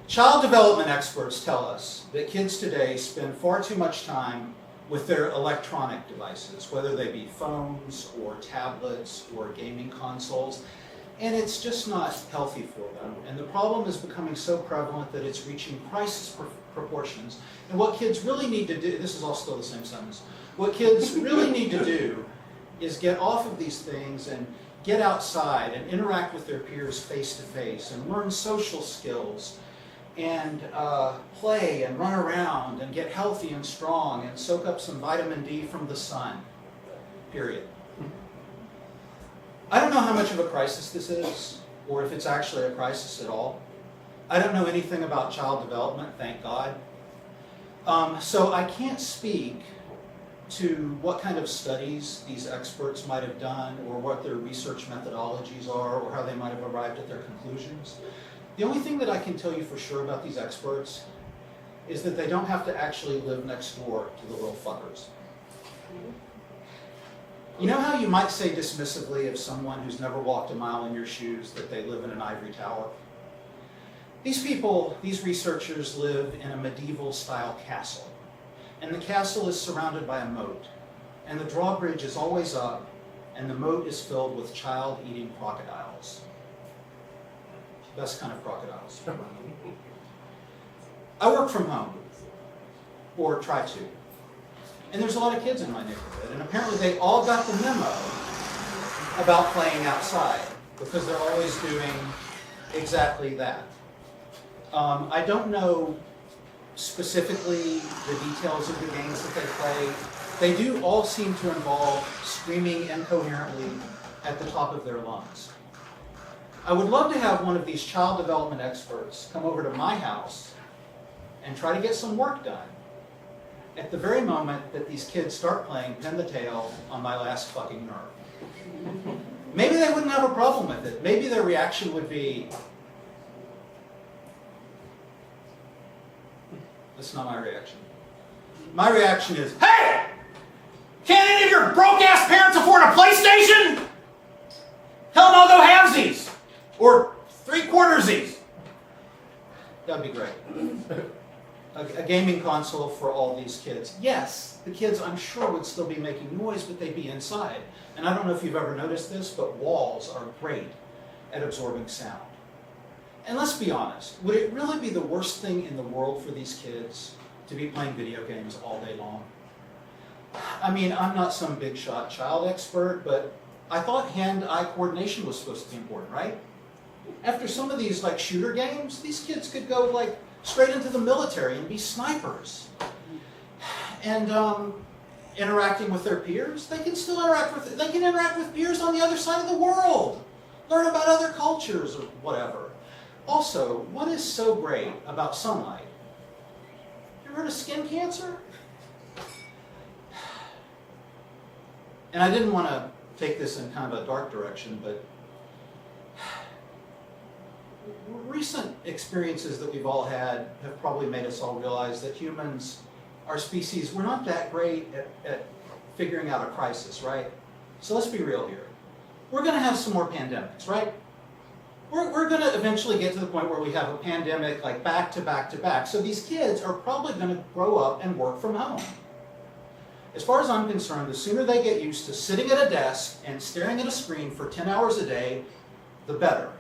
Child development experts tell us that kids today spend far too much time with their electronic devices, whether they be phones or tablets or gaming consoles, and it's just not healthy for them. And the problem is becoming so prevalent that it's reaching crisis proportions. And what kids really need to do, this is all still the same sentence, what kids really need to do is get off of these things and get outside and interact with their peers face to face and learn social skills and play and run around and get healthy and strong and soak up some vitamin D from the sun, period. I don't know how much of a crisis this is, or if it's actually a crisis at all. I don't know anything about child development, thank God. So I can't speak to what kind of studies these experts might have done, or what their research methodologies are, or how they might have arrived at their conclusions. The only thing that I can tell you for sure about these experts is that they don't have to actually live next door to the little fuckers. You know how you might say dismissively of someone who's never walked a mile in your shoes that they live in an ivory tower? These people, these researchers, live in a medieval-style castle. And the castle is surrounded by a moat. And the drawbridge is always up, and the moat is filled with child-eating crocodiles. Best kind of crocodiles. I work from home, or try to. And there's a lot of kids in my neighborhood, and apparently they all got the memo about playing outside, because they're always doing exactly that. I don't know specifically the details of the games that they play. They do all seem to involve screaming incoherently at the top of their lungs. I would love to have one of these child development experts come over to my house and try to get some work done at the very moment that these kids start playing pin the tail on my last fucking nerve. Maybe they wouldn't have a problem with it. Maybe their reaction would be, that's not my reaction. My reaction is, hey! Can't any of your broke-ass parents afford a PlayStation? Hell no, go halvesies! Or three-quartersies. That'd be great. A gaming console for all these kids. Yes, the kids, I'm sure, would still be making noise, but they'd be inside. And I don't know if you've ever noticed this, but walls are great at absorbing sound. And let's be honest, would it really be the worst thing in the world for these kids to be playing video games all day long? I mean, I'm not some big shot child expert, but I thought hand-eye coordination was supposed to be important, right? After some of these like shooter games, these kids could go like straight into the military and be snipers. And interacting with their peers, they can still interact with peers on the other side of the world. Learn about other cultures or whatever. Also, what is so great about sunlight? You ever heard of skin cancer? And I didn't want to take this in kind of a dark direction, but recent experiences that we've all had have probably made us all realize that humans, our species, we're not that great at figuring out a crisis, right? So let's be real here. We're going to have some more pandemics, right? We're going to eventually get to the point where we have a pandemic like back to back to back. So these kids are probably going to grow up and work from home. As far as I'm concerned, the sooner they get used to sitting at a desk and staring at a screen for 10 hours a day, the better.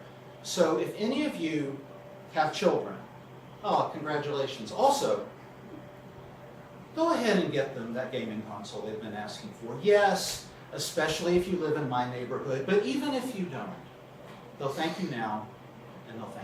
So if any of you have children, oh, congratulations. Also, go ahead and get them that gaming console they've been asking for. Yes, especially if you live in my neighborhood, but even if you don't, they'll thank you now, and they'll thank you.